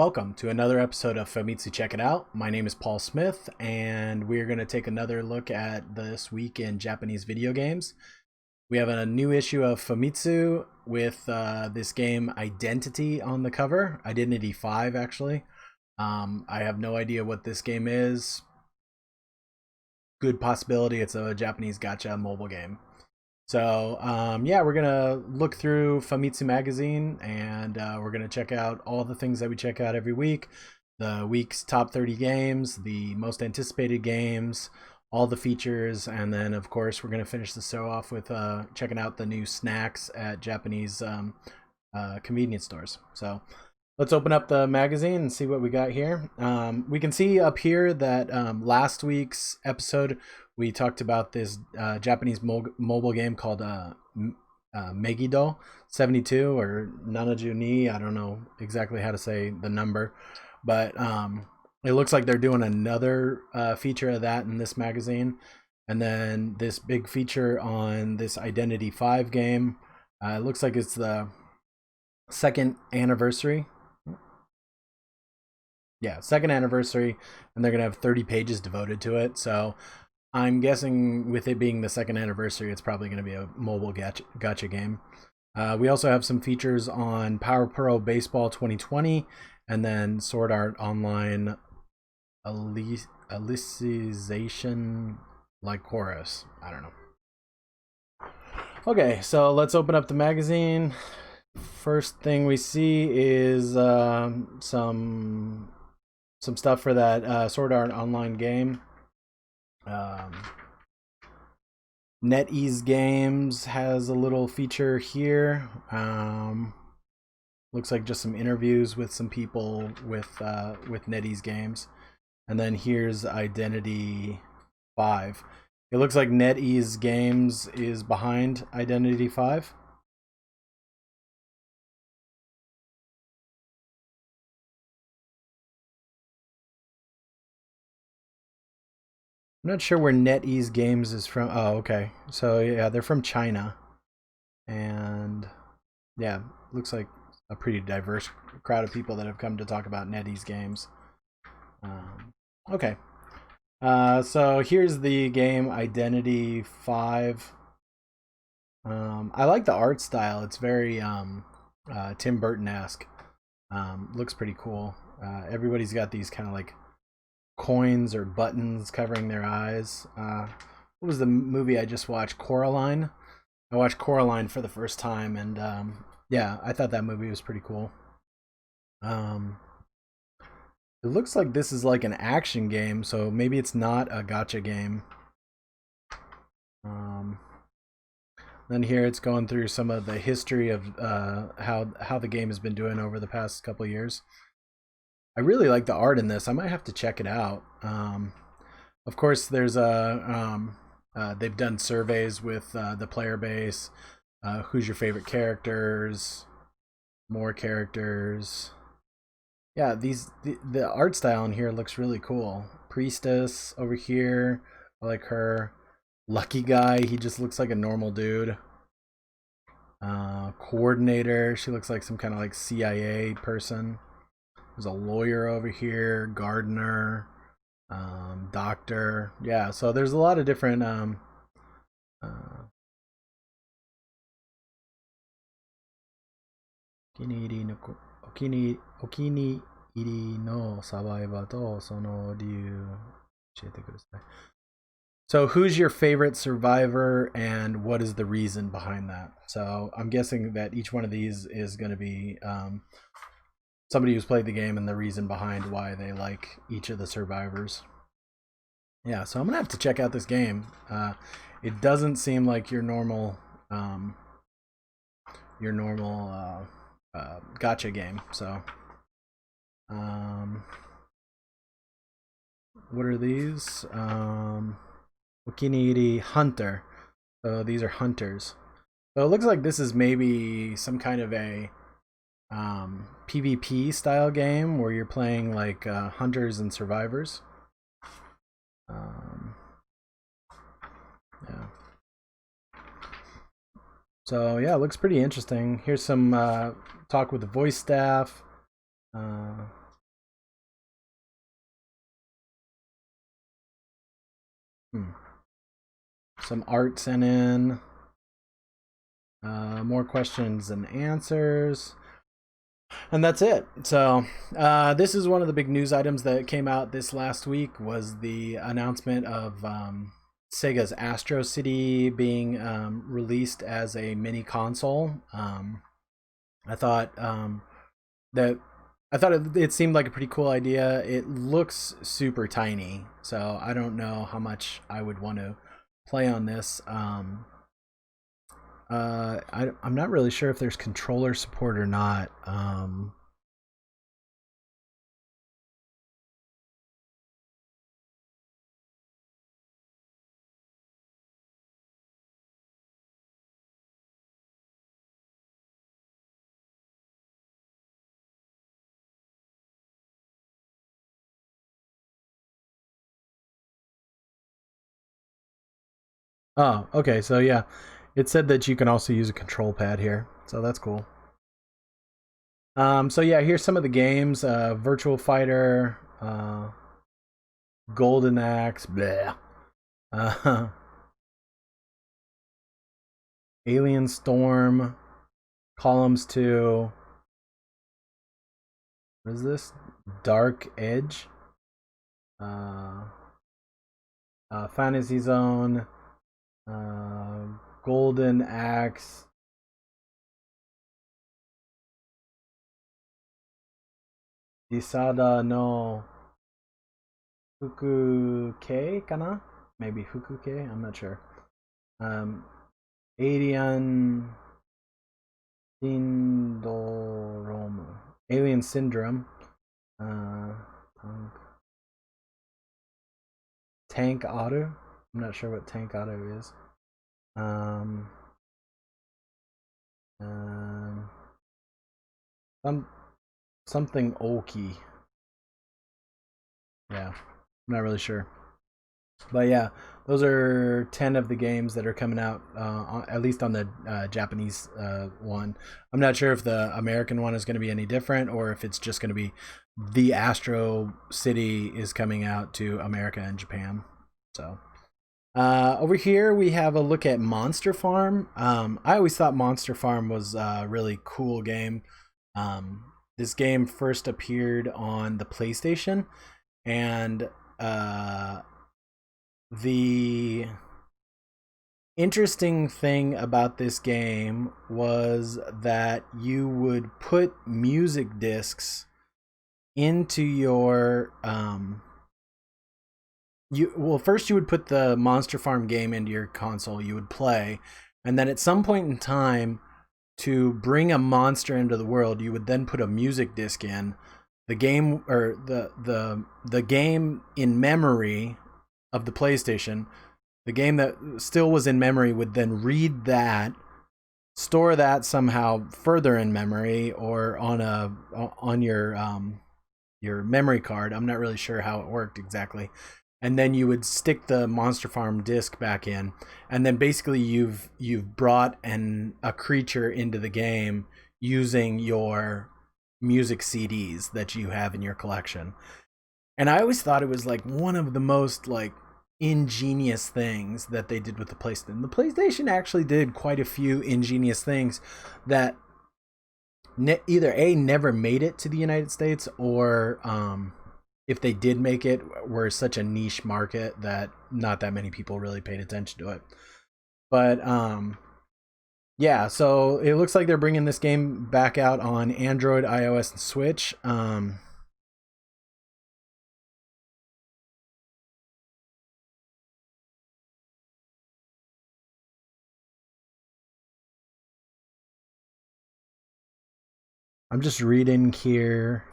Welcome to another episode of Famitsu Check It Out. My name is Paul Smith, and we're going to take another look at this week in Japanese video games. We have a new issue of Famitsu with this game Identity on the cover. Identity 5, actually. I have no idea what this game is. Good possibility it's a Japanese gacha mobile game. So, yeah, we're going to look through Famitsu magazine, and we're going to check out all the things that we check out every week. The week's top 30 games, the most anticipated games, all the features, and then, of course, we're going to finish the show off with checking out the new snacks at Japanese convenience stores. So, let's open up the magazine and see what we got here. We can see up here that last week's episode, we talked about this Japanese mobile game called Megido 72 or Nanaju ni. I don't know exactly how to say the number, but it looks like they're doing another feature of that in this magazine. And then this big feature on this Identity 5 game. It looks like it's the second anniversary. Yeah, second anniversary, and they're going to have 30 pages devoted to it. So I'm guessing with it being the second anniversary, it's probably going to be a mobile gacha game. We also have some features on Power Pro Baseball 2020, and then Sword Art Online Alicization like Chorus. I don't know. Okay, so let's open up the magazine. First thing we see is some stuff for that Sword Art Online game. NetEase Games has a little feature here. Looks like just some interviews with some people with NetEase Games, and then here's Identity 5. It looks like NetEase Games is behind Identity 5. I'm not sure where NetEase Games is from. Oh, okay. So yeah, they're from China, and yeah, looks like a pretty diverse crowd of people that have come to talk about NetEase Games. Okay, so here's the game Identity 5. I like the art style. It's very Tim Burton-esque. Looks pretty cool. Everybody's got these kind of like coins or buttons covering their eyes. What was the movie I just watched? Coraline. I watched Coraline for the first time, and yeah, I thought that movie was pretty cool. It looks like this is like an action game, so maybe it's not a gacha game. Then here it's going through some of the history of how the game has been doing over the past couple of years. I really like the art in this. I might have to check it out. Of course, there's they've done surveys with the player base. Who's your favorite characters? More characters. Yeah, the art style in here looks really cool. Priestess over here, I like her. Lucky guy, he just looks like a normal dude. Coordinator, she looks like some kind of like CIA person. There's a lawyer over here, gardener, doctor. Yeah, so there's a lot of different okini iri no sabaiba to sono ryu oshite kudasai. So who's your favorite survivor and what is the reason behind that? So I'm guessing that each one of these is going to be somebody who's played the game and the reason behind why they like each of the survivors. Yeah, so I'm gonna have to check out this game. It doesn't seem like your normal gacha game. So what are these? Okiniiri Hunter. So these are hunters. So it looks like this is maybe some kind of a PvP style game where you're playing like hunters and survivors. Yeah. So yeah, it looks pretty interesting. Here's some talk with the voice staff. Some art sent in. More questions and answers. And that's it. So this is one of the big news items that came out this last week was the announcement of Sega's Astro City being released as a mini console. I thought it seemed like a pretty cool idea. It looks super tiny, so I don't know how much I would want to play on this. I'm not really sure if there's controller support or not. Oh, okay. So yeah, it said that you can also use a control pad here, so that's cool. So yeah, here's some of the games: Virtual Fighter, Golden Axe, bleh. Uh, Alien Storm, Columns 2. What is this? Dark Edge, uh, Fantasy Zone, uh, Golden Axe. Disada no Fukuke kana? Maybe Fukuke? I'm not sure. Um, Alien Syndrome. Alien Syndrome. Uh, Tank Auto. I'm not sure what Tank Auto is. Um, um, some something Oki. Yeah, I'm not really sure. But yeah, those are 10 of the games that are coming out, at least on the Japanese one. I'm not sure if the American one is going to be any different or if it's just going to be the Astro City is coming out to America and Japan. So over here we have a look at Monster Farm. I always thought Monster Farm was a really cool game. This game first appeared on the PlayStation, and the interesting thing about this game was that you would put music discs into your first you would put the Monster Farm game into your console, you would play, and then at some point in time to bring a monster into the world you would then put a music disc in the game, or the game in memory of the PlayStation. The game that still was in memory would then read that, store that somehow further in memory or on your memory card. I'm not really sure how it worked exactly. And then you would stick the Monster Farm disc back in, and then basically you've brought a creature into the game using your music CDs that you have in your collection. And I always thought it was like one of the most like ingenious things that they did with the PlayStation. The PlayStation actually did quite a few ingenious things that either A, never made it to the United States, or if they did make it, were such a niche market that not that many people really paid attention to it. But yeah, so it looks like they're bringing this game back out on Android, iOS, and Switch. I'm just reading here.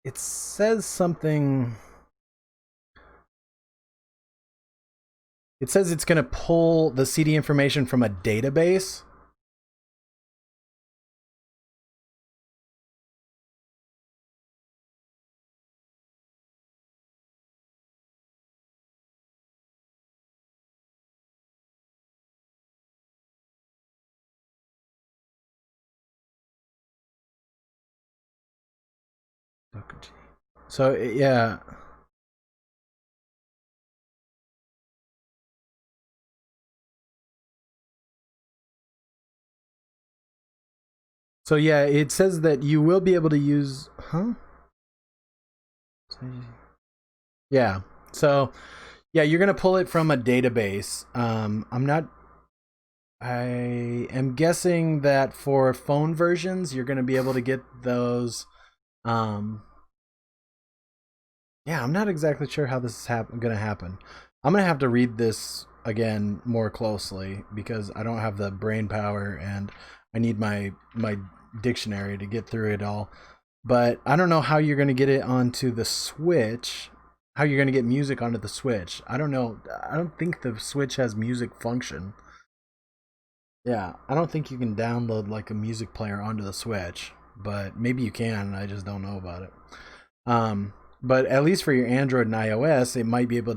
It says something. It says it's going to pull the CD information from a database. So yeah. So yeah, it says that you will be able to use, huh? Yeah. So yeah, you're gonna pull it from a database. I am guessing that for phone versions, you're gonna be able to get those. Um, yeah, I'm not exactly sure how this is gonna happen. I'm gonna have to read this again more closely because I don't have the brain power and I need my dictionary to get through it all. But I don't know how you're gonna get it onto the Switch. How you're gonna get music onto the Switch? I don't know. I don't think the Switch has music function. Yeah, I don't think you can download like a music player onto the Switch, but maybe you can. I just don't know about it. But at least for your Android and iOS, it might be able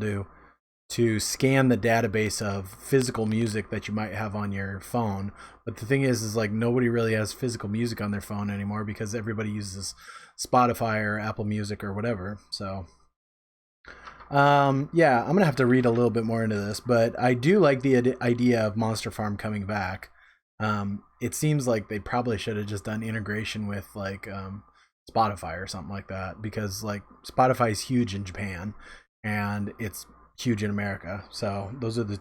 to scan the database of physical music that you might have on your phone. But the thing is like nobody really has physical music on their phone anymore because everybody uses Spotify or Apple Music or whatever. So yeah, I'm gonna have to read a little bit more into this, but I do like the idea of Monster Farm coming back. It seems like they probably should have just done integration with like Spotify or something like that because like Spotify is huge in Japan and it's huge in America. So those are the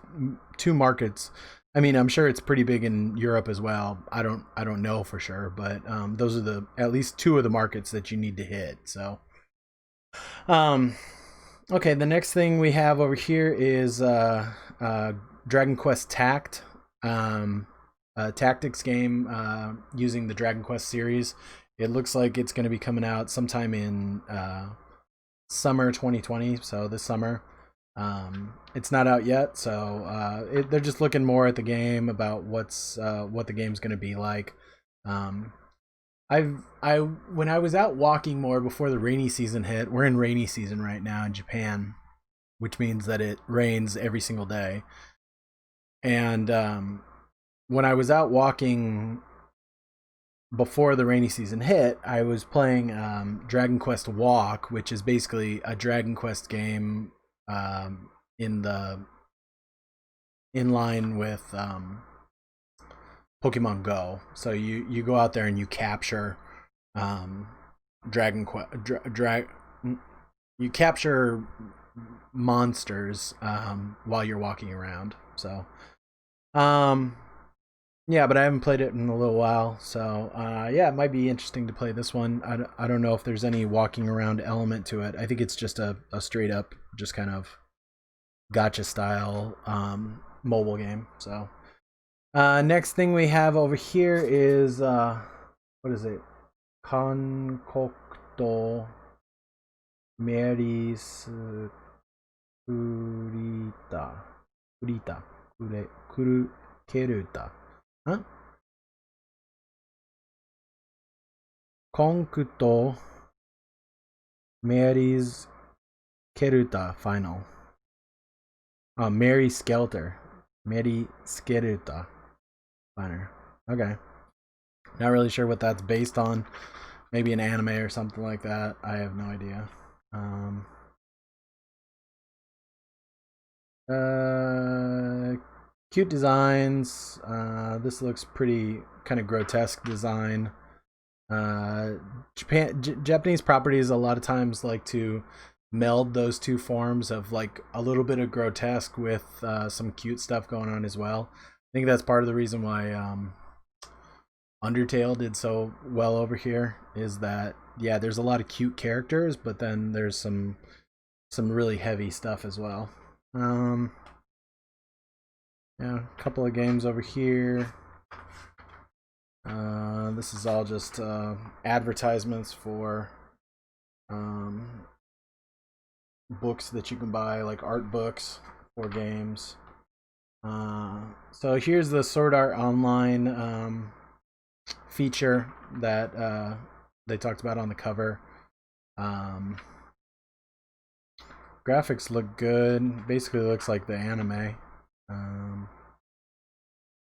two markets. I mean, I'm sure it's pretty big in Europe as well. I don't know for sure, but those are the at least two of the markets that you need to hit. So um, okay, the next thing we have over here is Dragon Quest Tact, a tactics game using the Dragon Quest series. It looks like it's going to be coming out sometime in summer 2020, so this summer. It's not out yet, so they're just looking more at the game about what the game's going to be like. Um, I when I was out walking more before the rainy season hit. We're in rainy season right now in Japan, which means that it rains every single day. And when I was out walking before the rainy season hit, I was playing Dragon Quest Walk, which is basically a Dragon Quest game in the in line with Pokemon Go. So you go out there and you capture um, Dragon Quest you capture monsters while you're walking around. So um, yeah, but I haven't played it in a little while. So yeah, it might be interesting to play this one. I don't know if there's any walking around element to it. I think it's just a straight up just kind of gotcha style mobile game. So next thing we have over here is what is it? Konkokto Meris Kurita. Kurita. Keruta. Huh? Konkto Mary's Keruta final. Oh, Mary Skelter. Mary Skeruta final. Okay. Not really sure what that's based on. Maybe an anime or something like that. I have no idea. Um, cute designs. This looks pretty kind of grotesque design. Japanese properties a lot of times like to meld those two forms of like a little bit of grotesque with some cute stuff going on as well. I think that's part of the reason why Undertale did so well over here is that yeah, there's a lot of cute characters, but then there's some really heavy stuff as well. Um, yeah, a couple of games over here. This is all just advertisements for um, books that you can buy, like art books for games. So here's the Sword Art Online feature that they talked about on the cover. Um, graphics look good. Basically, looks like the anime.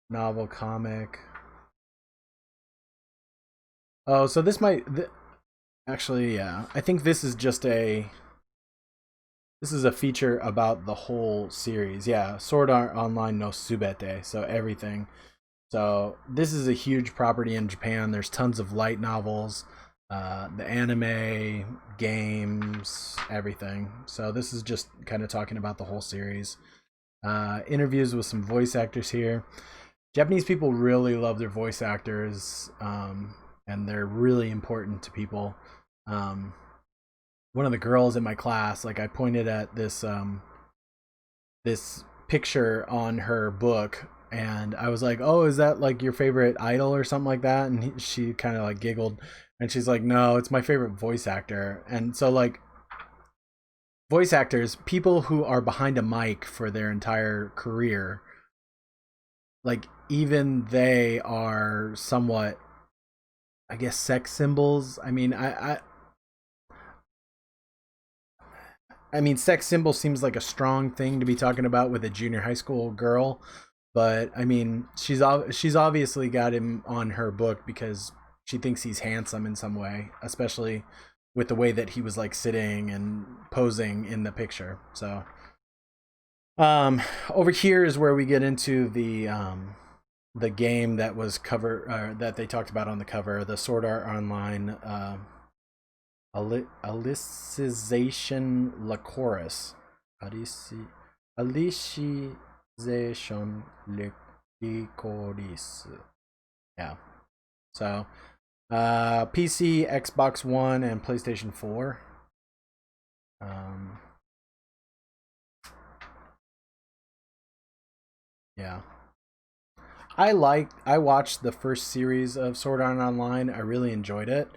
Novel, comic. Oh, so this might Actually, yeah. I think this is just a feature about the whole series. Yeah, Sword Art Online no Subete, so everything. So this is a huge property in Japan. There's tons of light novels, the anime, games, everything. So this is just kind of talking about the whole series. Interviews with some voice actors here. Japanese people really love their voice actors, and they're really important to people. Um, One of the girls in my class, like I pointed at this picture on her book, and I was like, "Oh, is that like your favorite idol or something like that?" And she kind of like giggled, and she's like, "No, it's my favorite voice actor." And so like voice actors, people who are behind a mic for their entire career, like even they are somewhat, I guess, sex symbols. I mean, sex symbol seems like a strong thing to be talking about with a junior high school girl, but I mean, she's obviously got him on her book because she thinks he's handsome in some way, especially with the way that he was like sitting and posing in the picture. So, over here is where we get into the game that was that they talked about on the cover, the Sword Art Online Alicization Licoris. Alicization Licoris. Yeah. So, PC, Xbox One, and PlayStation 4. Yeah. I watched the first series of Sword Art Online. I really enjoyed it.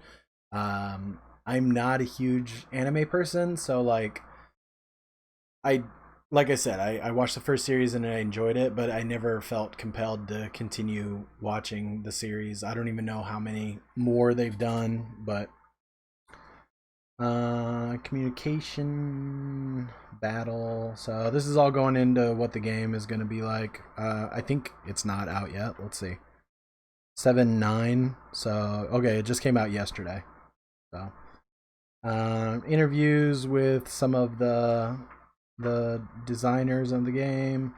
I'm not a huge anime person, so I like I said, I watched the first series and I enjoyed it, but I never felt compelled to continue watching the series. I don't even know how many more they've done, but communication battle. So this is all going into what the game is going to be like. I think it's not out yet. Let's see. 7-9. So okay, it just came out yesterday. So interviews with some of the designers of the game.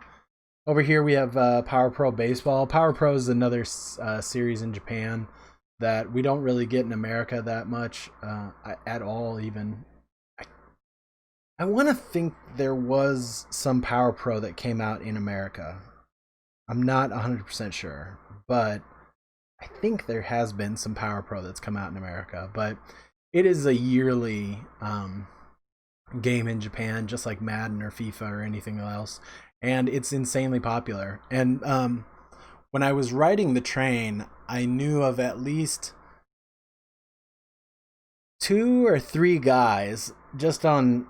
Over here we have Power Pro Baseball. Power Pro is another series in Japan that we don't really get in America that much at all. Even I want to think there was some Power Pro that came out in America. I'm not 100% sure, but I think there has been some Power Pro that's come out in America. But it is a yearly game in Japan, just like Madden or FIFA or anything else, and it's insanely popular. And when I was riding the train, I knew of at least 2 or 3 guys just on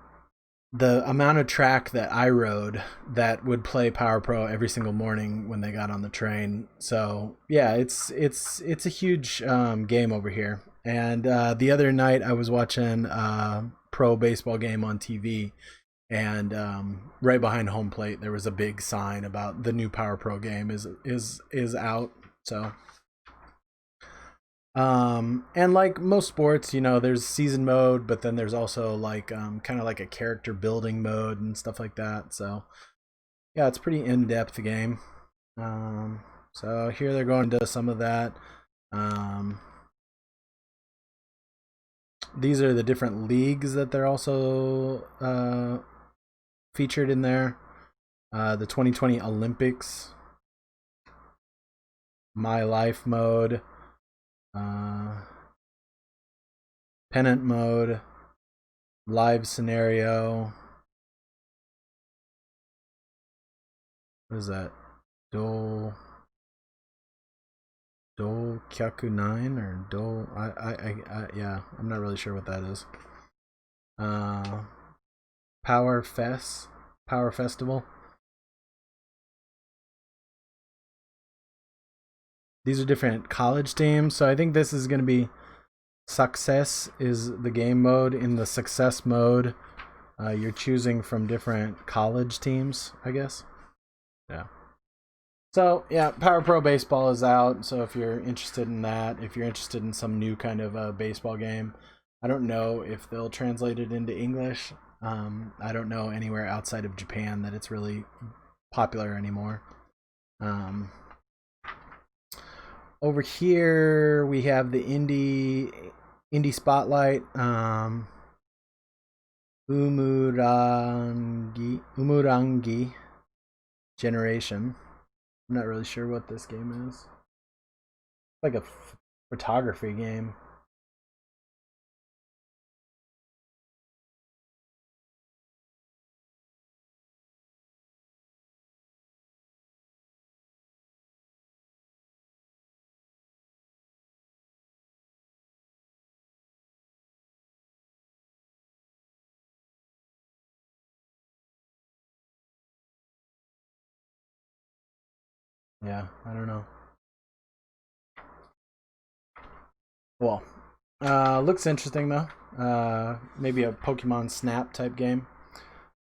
the amount of track that I rode that would play Power Pro every single morning when they got on the train. So yeah, it's a huge game over here. And the other night I was watching pro baseball game on TV, and right behind home plate there was a big sign about the new Power Pro game is out. So and like most sports, you know, there's season mode, but then there's also like kind of like a character building mode and stuff like that. So yeah, it's pretty in-depth game. Um so here they're going to some of that. Um these are the different leagues that they're also featured in there. The 2020 Olympics, My Life mode, uh, Pennant mode, Live scenario. What is that? Do Do Kyaku 9 or Do yeah, I'm not really sure what that is. Uh Power Fest, Power Festival. These are different college teams, so I think this is going to be Success is the game mode. In the Success mode, you're choosing from different college teams, I guess. Yeah. So yeah, Power Pro Baseball is out. So if you're interested in that, if you're interested in some new kind of baseball game, I don't know if they'll translate it into English. I don't know anywhere outside of Japan that it's really popular anymore. Over here we have the indie spotlight. Umurangi Generation. I'm not really sure what this game is. It's like a photography game. Yeah, I don't know. Well, looks interesting though. Maybe a Pokemon Snap type game.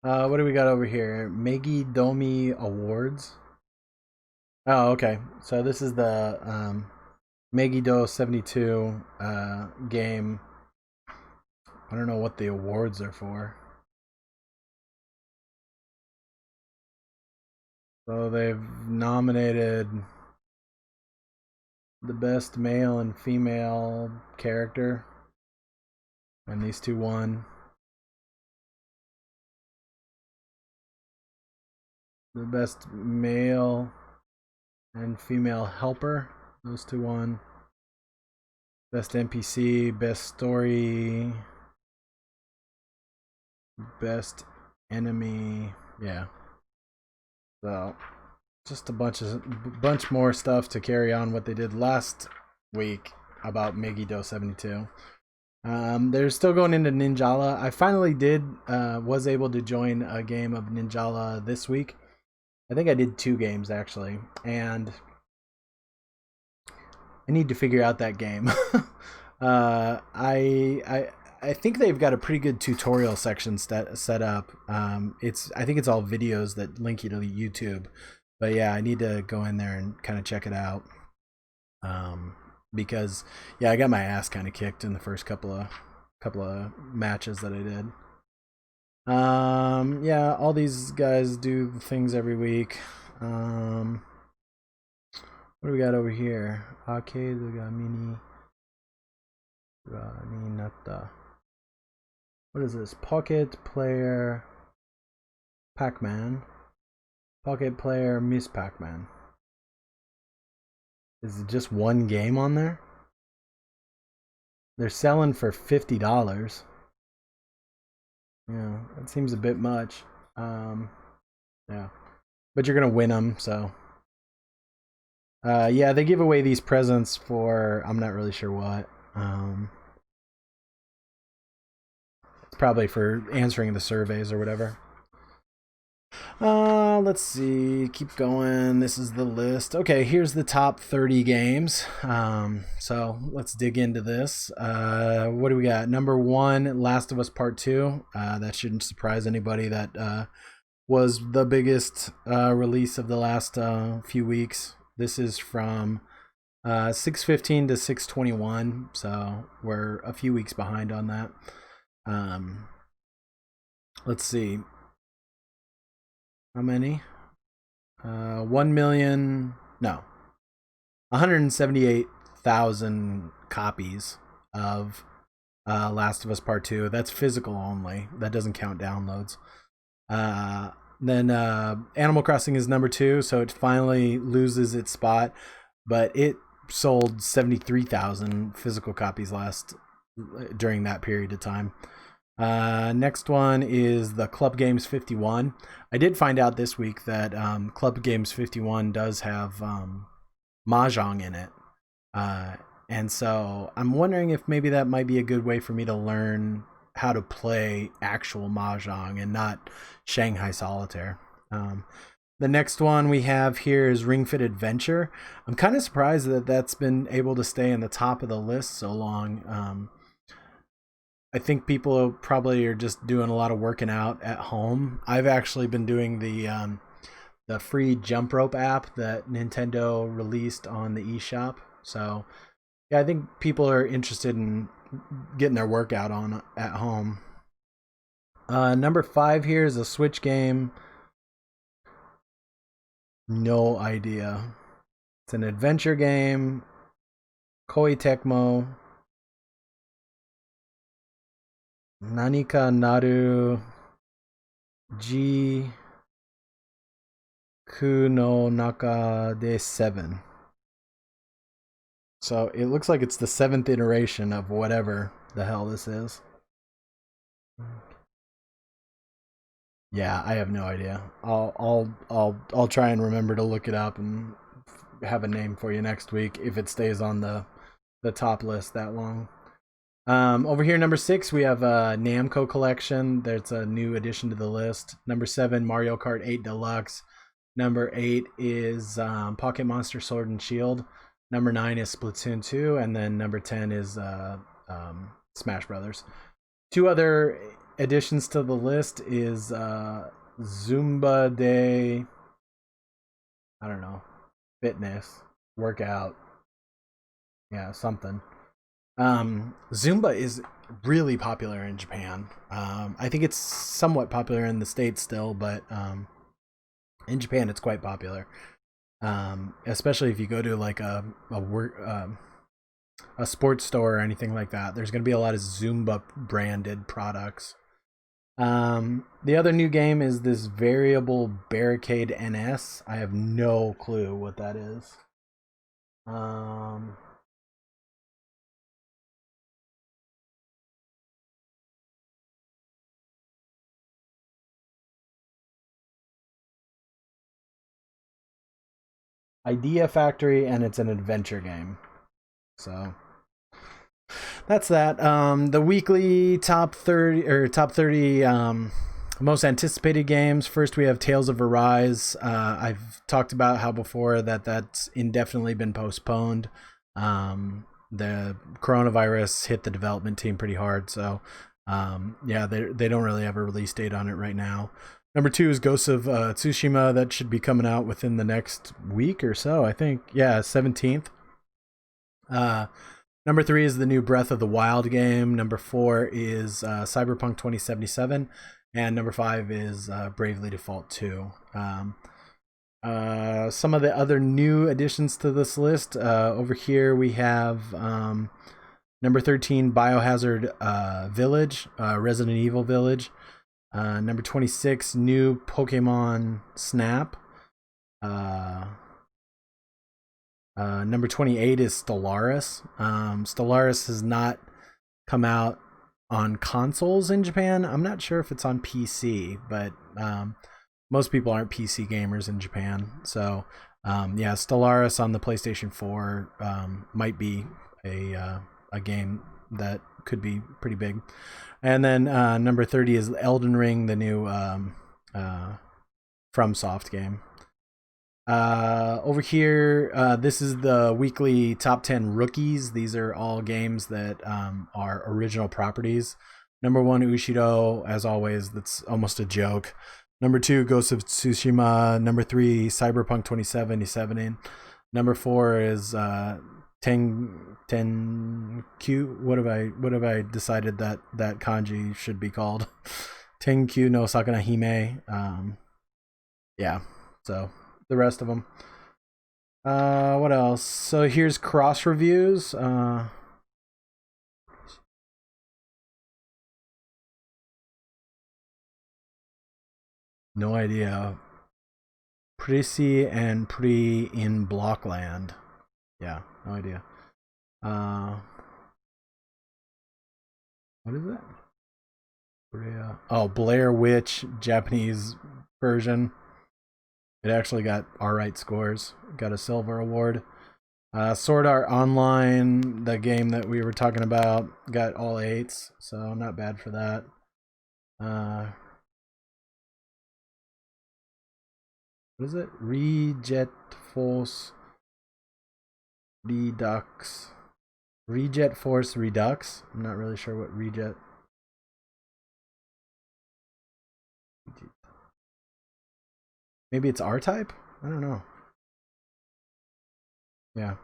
What do we got over here? Megi Domi Awards. Oh, okay. So this is the Megido 72 game. I don't know what the awards are for. So they've nominated the best male and female character, and these two won. The best male and female helper, those two won. Best NPC, best story, best enemy, yeah. So just a bunch more stuff to carry on what they did last week about Megido 72. They're still going into Ninjala. I finally was able to join a game of Ninjala this week. I think I did 2 games actually, and I need to figure out that game. I think they've got a pretty good tutorial section set up. I think it's all videos that link you to YouTube. But yeah, I need to go in there and kind of check it out. Because yeah, I got my ass kind of kicked in the first couple of matches that I did. Yeah, all these guys do things every week. What do we got over here? Arcade, we got Mini. What is this? Pocket Player Pac-Man. Pocket Player Miss Pac-Man. Is it just one game on there? They're selling for $50. Yeah, that seems a bit much. Yeah. But you're gonna win them, so. Yeah, they give away these presents for I'm not really sure what. It's probably for answering the surveys or whatever. Let's see. Keep going. This is the list. Okay, here's the top 30 games. So let's dig into this. What do we got? Number 1, Last of Us Part 2. That shouldn't surprise anybody. That was the biggest release of the last few weeks. This is from 6/15 to 6/21, so we're a few weeks behind on that. Let's see. How many? 178,000 copies of Last of Us Part 2. That's physical only. That doesn't count downloads. Then Animal Crossing is number 2, so it finally loses its spot, but it sold 73,000 physical copies during that period of time. Next one is the Club Games 51. I did find out this week that Club Games 51 does have Mahjong in it. And so I'm wondering if maybe that might be a good way for me to learn how to play actual Mahjong and not Shanghai Solitaire. The next one we have here is Ring Fit Adventure. I'm kind of surprised that that's been able to stay in the top of the list so long. I think people probably are just doing a lot of working out at home. I've actually been doing the free jump rope app that Nintendo released on the eShop. So yeah, I think people are interested in getting their workout on at home. Number 5 here is a Switch game. No idea. It's an adventure game. Koei Tecmo. Nanika Naru Ji Ku no Naka de 7. So it looks like it's the 7th iteration of whatever the hell this is. Yeah, I have no idea. I'll try and remember to look it up and have a name for you next week if it stays on the top list that long. Over here, number 6, we have a Namco collection. There's a new addition to the list. Number 7, Mario Kart 8 Deluxe. Number 8 is Pocket Monster Sword and Shield. Number 9 is Splatoon 2, and then number 10 is Smash Brothers. 2 other additions to the list is Zumba de, I don't know, fitness, workout, yeah, something. Zumba is really popular in Japan. I think it's somewhat popular in the States still, but in Japan it's quite popular. Especially if you go to like a sports store or anything like that. There's going to be a lot of Zumba branded products. The other new game is this Variable Barricade NS. I have no clue what that is. Idea Factory, and it's an adventure game. So that's that. The weekly top 30 most anticipated games. First, we have Tales of Arise. I've talked about how before that's indefinitely been postponed. The coronavirus hit the development team pretty hard, so yeah, they don't really have a release date on it right now. Number 2 is Ghosts of Tsushima. That should be coming out within the next week or so, I think. Yeah, 17th. Number 3 is the new Breath of the Wild game. Number 4 is Cyberpunk 2077. And number 5 is Bravely Default 2. Some of the other new additions to this list. Over here we have number 13, Biohazard Village, Resident Evil Village. Number 26, new Pokemon Snap. Number 28 is Stellaris. Stellaris has not come out on consoles in Japan. I'm not sure if it's on PC, but most people aren't PC gamers in Japan. So yeah, Stellaris on the PlayStation 4 might be a game that could be pretty big. And then number 30 is Elden Ring, the new FromSoft game. Over here, this is the weekly top 10 rookies. These are all games that are original properties. Number 1, Ushiro, as always, that's almost a joke. Number 2, Ghost of Tsushima. Number 3, Cyberpunk 2077. Number 4 is Tenkyu. What have I decided that kanji should be called? Tenkyu no Sakana Hime. Yeah, so the rest of them. What else? So here's cross reviews. No idea. Prissy and Pri in Blockland. Yeah, no idea. What is that? Oh, Blair Witch Japanese version. It actually got alright scores. Got a silver award. Sword Art Online, the game that we were talking about, got all 8s, so not bad for that. What is it? Rejet Force Redux. Rejet Force Redux. I'm not really sure what Rejet. Maybe it's R-Type? I don't know. Yeah.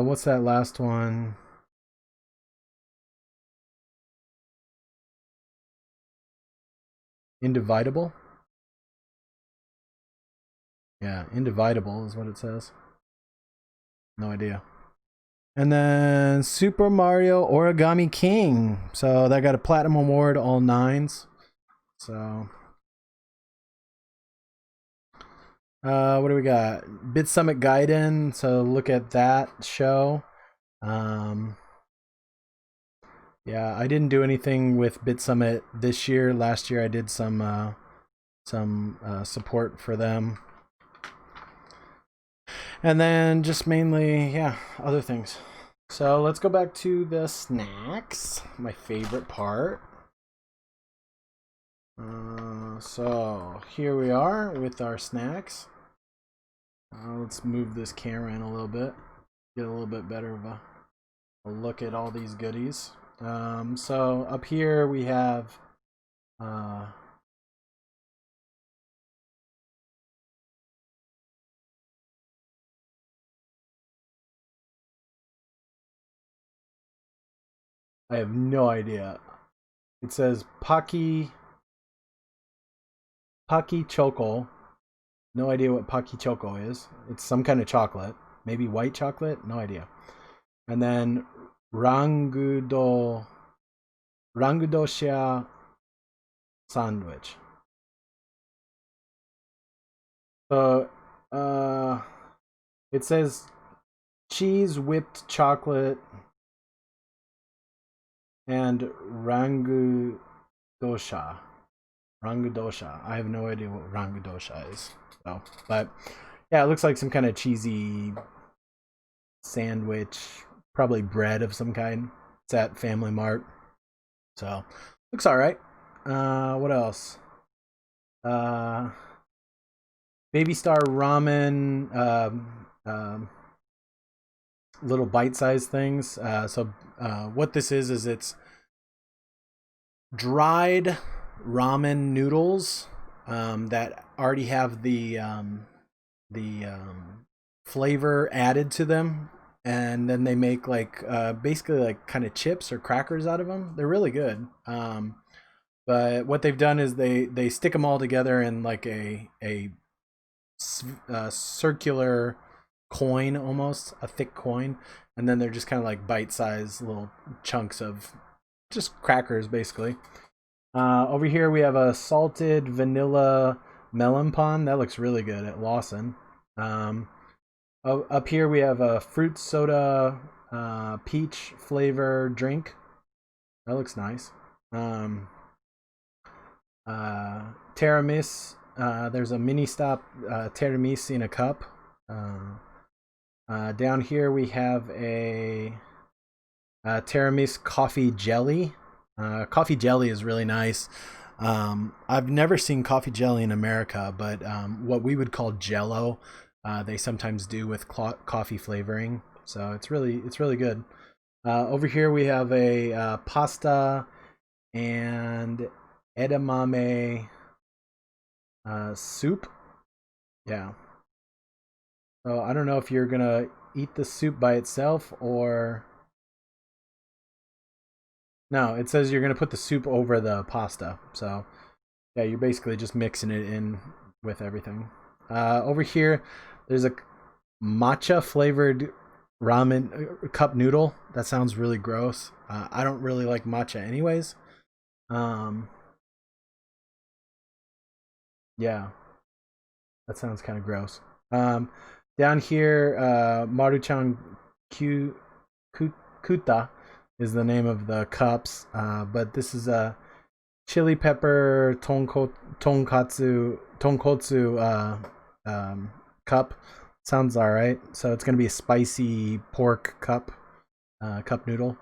What's that last one? Individable. Yeah, Individable is what it says. No idea. And then Super Mario Origami King. So that got a platinum award, all 9s. So what do we got? Bit Summit Gaiden. So look at that show. Yeah, I didn't do anything with Bit Summit this year. Last year I did some support for them. And then just mainly, yeah, other things. So let's go back to the snacks, my favorite part. So here we are with our snacks. Let's move this camera in a little bit, get a little bit better of a look at all these goodies. So up here we have I have no idea. It says Pocky Choco. No idea what Pocky Choco is. It's some kind of chocolate. Maybe white chocolate? No idea. And then Rangudosha sandwich. So it says cheese, whipped chocolate, and Rangudosha. I have no idea what Rangudosha is. So, but yeah, it looks like some kind of cheesy sandwich, probably bread of some kind. It's at Family Mart. So, looks all right. What else? Baby Star ramen, little bite-sized things. What this is it's dried ramen noodles that already have the flavor added to them, and then they make like basically like kind of chips or crackers out of them. They're really good. But what they've done is they stick them all together in like a circular coin, almost a thick coin, and then they're just kind of like bite-sized little chunks of just crackers basically. Over here we have a salted vanilla melon pan that looks really good at Lawson. Up here we have a fruit soda peach flavor drink that looks nice. Tiramisu. There's a mini stop tiramisu in a cup. Down here we have a tiramisu coffee jelly. Coffee jelly is really nice. I've never seen coffee jelly in America, but what we would call Jello, they sometimes do with coffee flavoring. So it's really good. Over here we have a pasta and edamame soup. Yeah. So I don't know if you're gonna eat the soup by itself or no. It says you're gonna put the soup over the pasta. So yeah, you're basically just mixing it in with everything. Over here, there's a matcha flavored ramen cup noodle. That sounds really gross. I don't really like matcha anyways. Yeah, that sounds kind of gross. Down here, Maruchan Kuta is the name of the cups, but this is a chili pepper tonkotsu cup. Sounds all right. So it's gonna be a spicy pork cup noodle.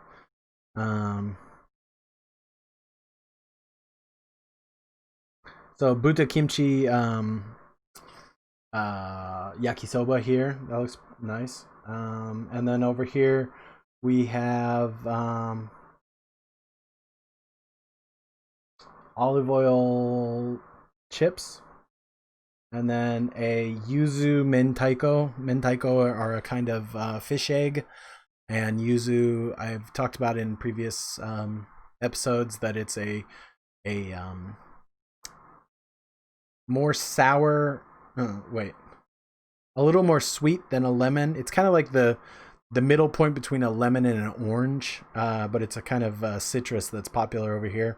So Buta kimchi yakisoba here. That looks nice. And then over here we have olive oil chips, and then a yuzu mentaiko. Mentaiko are a kind of fish egg, and yuzu I've talked about in previous episodes that it's a more sour. Wait, a little more sweet than a lemon. It's kind of like the middle point between a lemon and an orange, but it's a kind of citrus that's popular over here.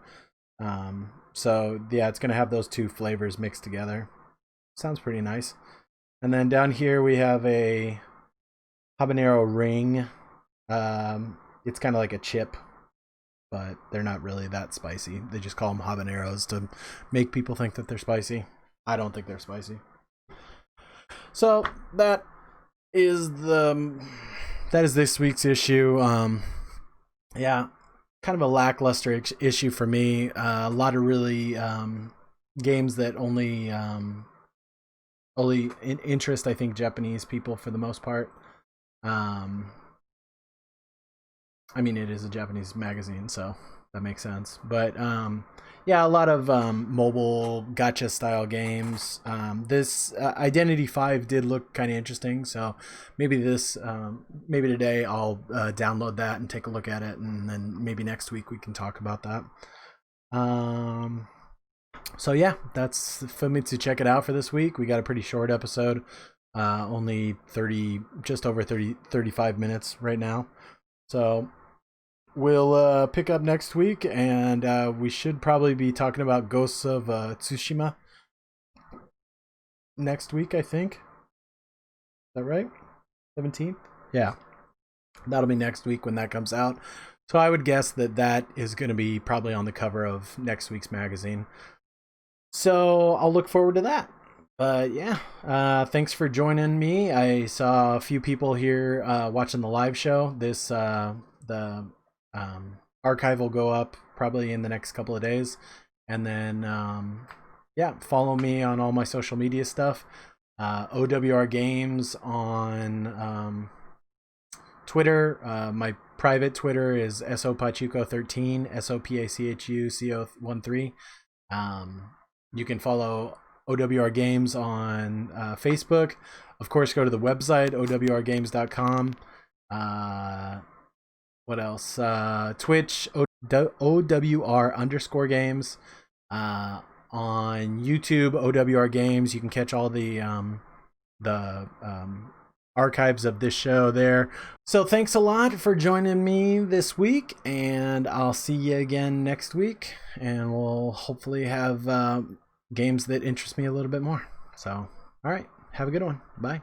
So yeah, it's gonna have those two flavors mixed together. Sounds pretty nice. And then down here we have a habanero ring. It's kind of like a chip, but they're not really that spicy. They just call them habaneros to make people think that they're spicy. I don't think they're spicy. So is the that is this week's issue. Yeah, kind of a lackluster issue for me. A lot of really games that only interest, I think, Japanese people for the most part. Um, I mean, it is a Japanese magazine, so that makes sense. But yeah, a lot of mobile gacha style games. This Identity 5 did look kind of interesting, so maybe maybe today I'll download that and take a look at it, and then maybe next week we can talk about that. So yeah, that's Famitsu. Check it out for this week. We got a pretty short episode, only 30, just over 35 minutes right now. So we'll pick up next week, and we should probably be talking about Ghosts of Tsushima next week, I think. Is that right? 17th? Yeah, that'll be next week when that comes out. So I would guess that is going to be probably on the cover of next week's magazine. So I'll look forward to that. But yeah, thanks for joining me. I saw a few people here watching the live show. The archive will go up probably in the next couple of days, and then yeah, follow me on all my social media stuff. OWR Games on Twitter. My private Twitter is sopachuco13, sopachuco13. You can follow OWR Games on Facebook. Of course, go to the website, owrgames.com. What else? Twitch, OWR_games. On YouTube, OWR Games. You can catch all the archives of this show there. So thanks a lot for joining me this week, and I'll see you again next week, and we'll hopefully have games that interest me a little bit more. So, all right, have a good one. Bye.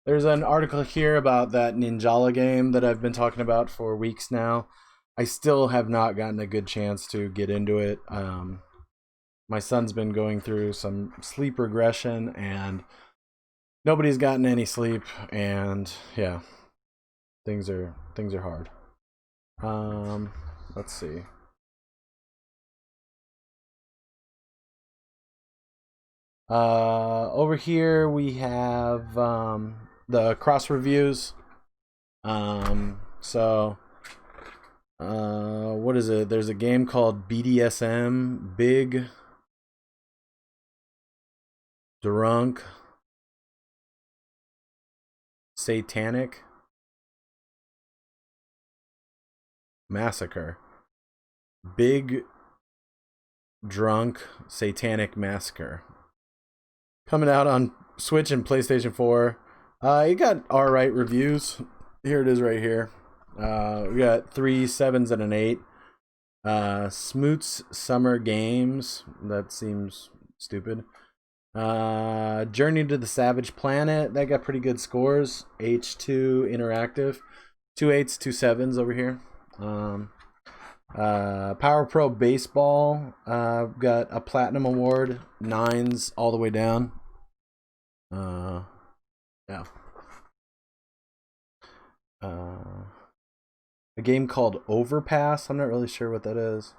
There's an article here about that Ninjala game that I've been talking about for weeks now. I still have not gotten a good chance to get into it. My son's been going through some sleep regression, and nobody's gotten any sleep, and yeah, things are hard. Let's see. Over here we have the cross reviews. What is it? There's a game called BDSM, Big Drunk Satanic Massacre. Big Drunk Satanic Massacre. Coming out on Switch and PlayStation 4. It got alright reviews. Here it is right here. We got 3 7s and an 8. Smoots Summer Games. That seems stupid. Journey to the Savage Planet. That got pretty good scores. H2 Interactive. 2 8s, 2 7s over here. Power Pro Baseball. Got a Platinum Award. 9s all the way down. Yeah. A game called Overpass. I'm not really sure what that is.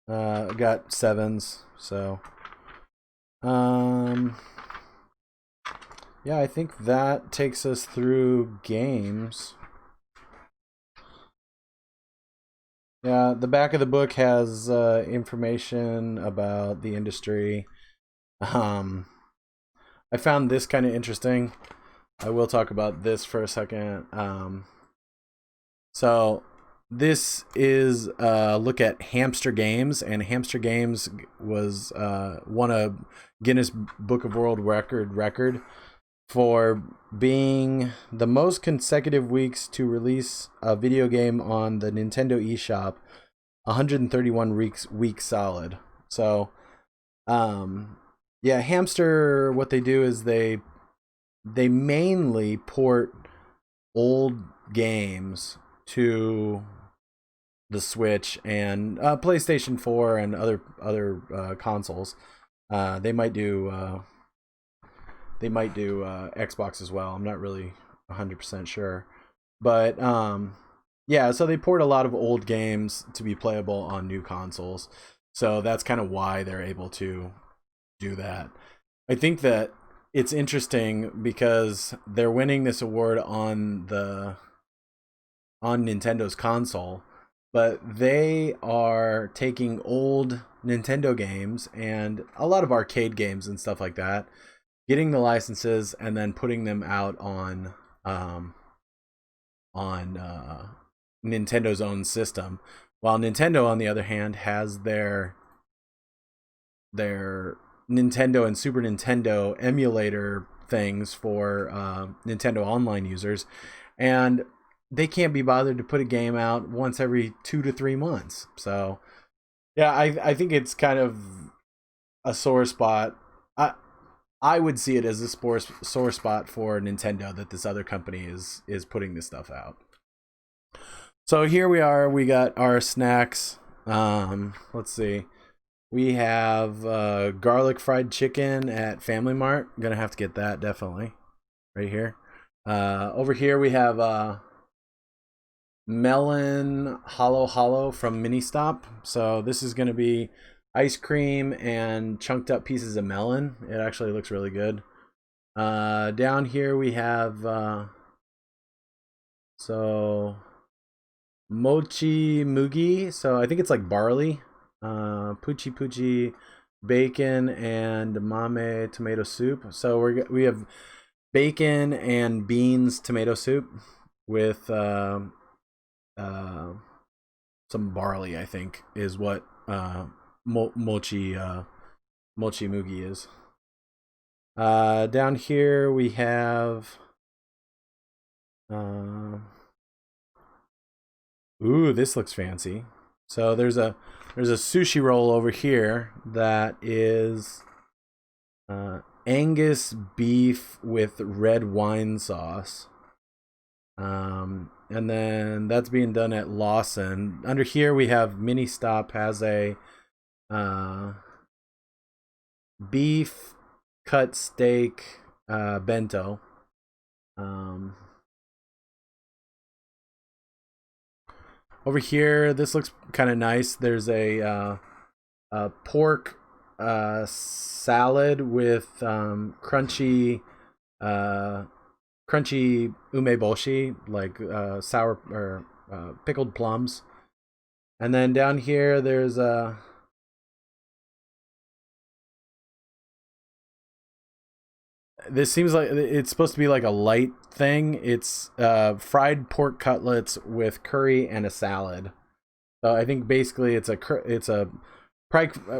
Got 7s, so yeah, I think that takes us through games. Yeah, the back of the book has information about the industry. I found this kind of interesting. I will talk about this for a second. So this is a look at Hamster Games, and Hamster Games was won a Guinness Book of World Record for being the most consecutive weeks to release a video game on the Nintendo eShop, 131 weeks solid. So yeah, Hamster, what they do is they mainly port old games to the Switch and PlayStation 4 and other consoles. They might do Xbox as well. I'm not really 100% sure, but yeah. So they port a lot of old games to be playable on new consoles. So that's kind of why they're able to do that. I think that it's interesting because they're winning this award on Nintendo's console, but they are taking old Nintendo games and a lot of arcade games and stuff like that, getting the licenses and then putting them out on Nintendo's own system, while Nintendo, on the other hand, has their Nintendo and Super Nintendo emulator things for Nintendo Online users, and they can't be bothered to put a game out once every 2 to 3 months. So yeah, I think it's kind of a sore spot. I would see it as a sore spot for Nintendo that this other company is putting this stuff out. So here we are. We got our snacks. Let's see. We have garlic fried chicken at Family Mart. I'm gonna have to get that definitely. Right here. Over here we have melon hollow from Mini Stop. So this is gonna be ice cream and chunked up pieces of melon. It actually looks really good. Down here we have so mochi mugi. So I think it's like barley. Puchi bacon and mame tomato soup. So we have bacon and beans tomato soup with some barley, I think, is what mochi mugi is. Down here we have ooh, this looks fancy. So there's a sushi roll over here that is Angus beef with red wine sauce. And then that's being done at Lawson. Under here we have Mini Stop has a beef cut steak bento. Over here, this looks kind of nice. There's a pork salad with crunchy umeboshi, like sour or pickled plums. And then down here, there's a this seems like it's supposed to be like a light thing. It's fried pork cutlets with curry and a salad. So I think basically it's a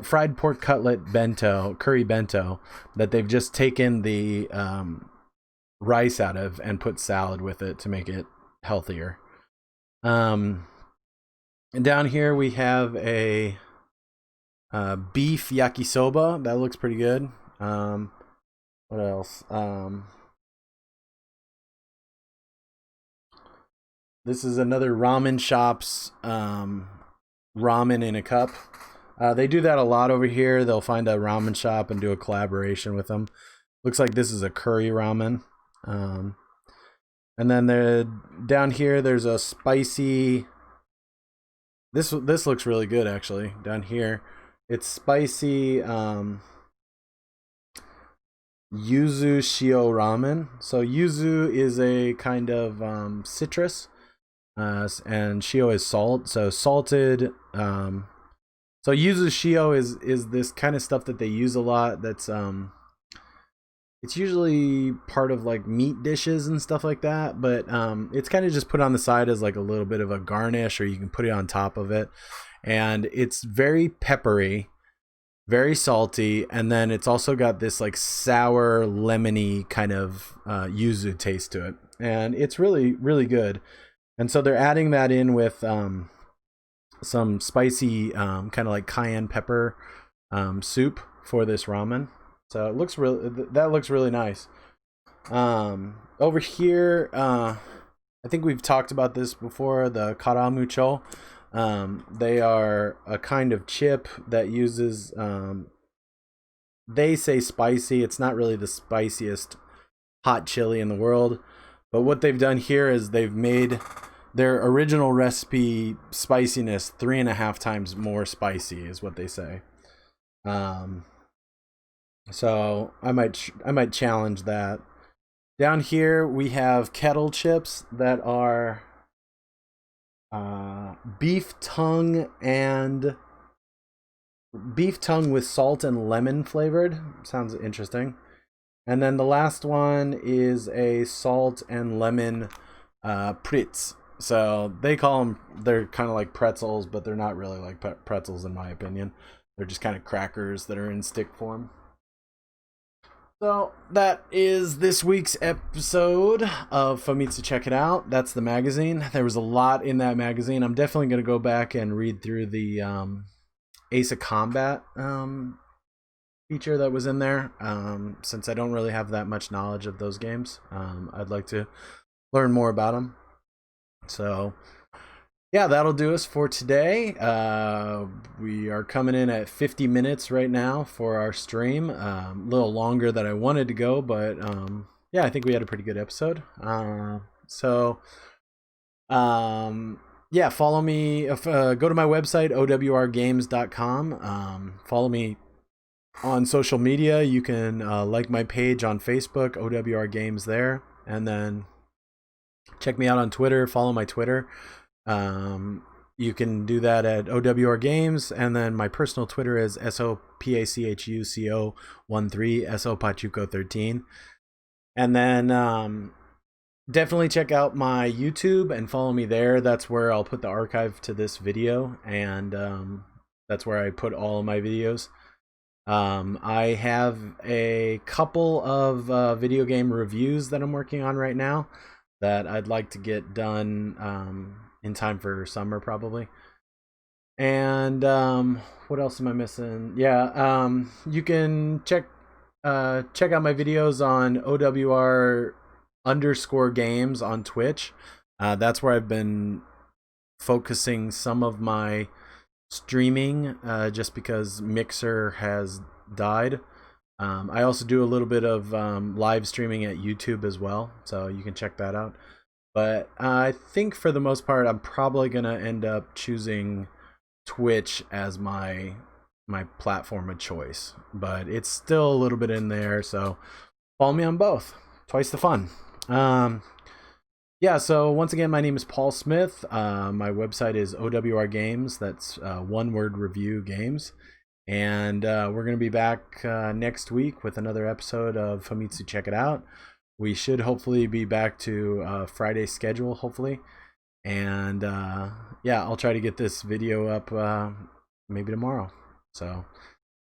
fried pork cutlet bento, curry bento, that they've just taken the rice out of and put salad with it to make it healthier. And down here we have a beef yakisoba that looks pretty good. What else? This is another ramen shop's ramen in a cup. They do that a lot over here. They'll find a ramen shop and do a collaboration with them. Looks like this is a curry ramen. And then down here, there's a spicy. This looks really good actually. Down here, it's spicy yuzu shio ramen. So yuzu is a kind of citrus, and shio is salt. So salted. So yuzu shio is this kind of stuff that they use a lot. That's it's usually part of like meat dishes and stuff like that, but it's kind of just put on the side as like a little bit of a garnish, or you can put it on top of it. And it's very peppery, very salty, and then it's also got this like sour, lemony kind of yuzu taste to it, and it's really, really good. And so they're adding that in with some spicy kind of like cayenne pepper soup for this ramen. So it looks really nice. Over here, I think we've talked about this before, the karamucho. They are a kind of chip that uses, they say spicy. It's not really the spiciest hot chili in the world. But what they've done here is they've made their original recipe spiciness 3.5 times more spicy, is what they say. So I might challenge that. Down here we have kettle chips that are beef tongue with salt and lemon flavored. Sounds interesting. And then the last one is a salt and lemon pritz. So they're kind of like pretzels, but they're not really like pretzels in my opinion. They're just kind of crackers that are in stick form. So that is this week's episode of Famitsu Check It Out. That's the magazine. There was a lot in that magazine. I'm definitely going to go back and read through the Ace of Combat feature that was in there. Since I don't really have that much knowledge of those games, I'd like to learn more about them. So yeah, that'll do us for today. We are coming in at 50 minutes right now for our stream. A little longer than I wanted to go, but yeah, I think we had a pretty good episode. Yeah, follow me. Go to my website, owrgames.com. Follow me on social media. You can like my page on Facebook, OWR Games there. And then check me out on Twitter. Follow my Twitter. You can do that at OWR Games, and then my personal Twitter is SOPACHUCO13, SOPachuco13. And then definitely check out my YouTube and follow me there. That's where I'll put the archive to this video, and that's where I put all of my videos. I have a couple of video game reviews that I'm working on right now that I'd like to get done in time for summer probably. And what else am I missing? Yeah, you can check check out my videos on OWR underscore games on Twitch. That's where I've been focusing some of my streaming, just because Mixer has died. I also do a little bit of live streaming at YouTube as well, so you can check that out. But I think for the most part, I'm probably gonna end up choosing Twitch as my platform of choice. But it's still a little bit in there, so follow me on both. Twice the fun. Yeah, so once again, my name is Paul Smith. My website is OWR Games. That's one word review games. And we're going to be back next week with another episode of Famitsu Check It Out. We should hopefully be back to Friday schedule, hopefully. And yeah, I'll try to get this video up maybe tomorrow. So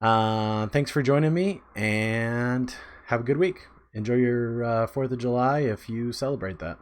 thanks for joining me, and have a good week. Enjoy your 4th of July if you celebrate that.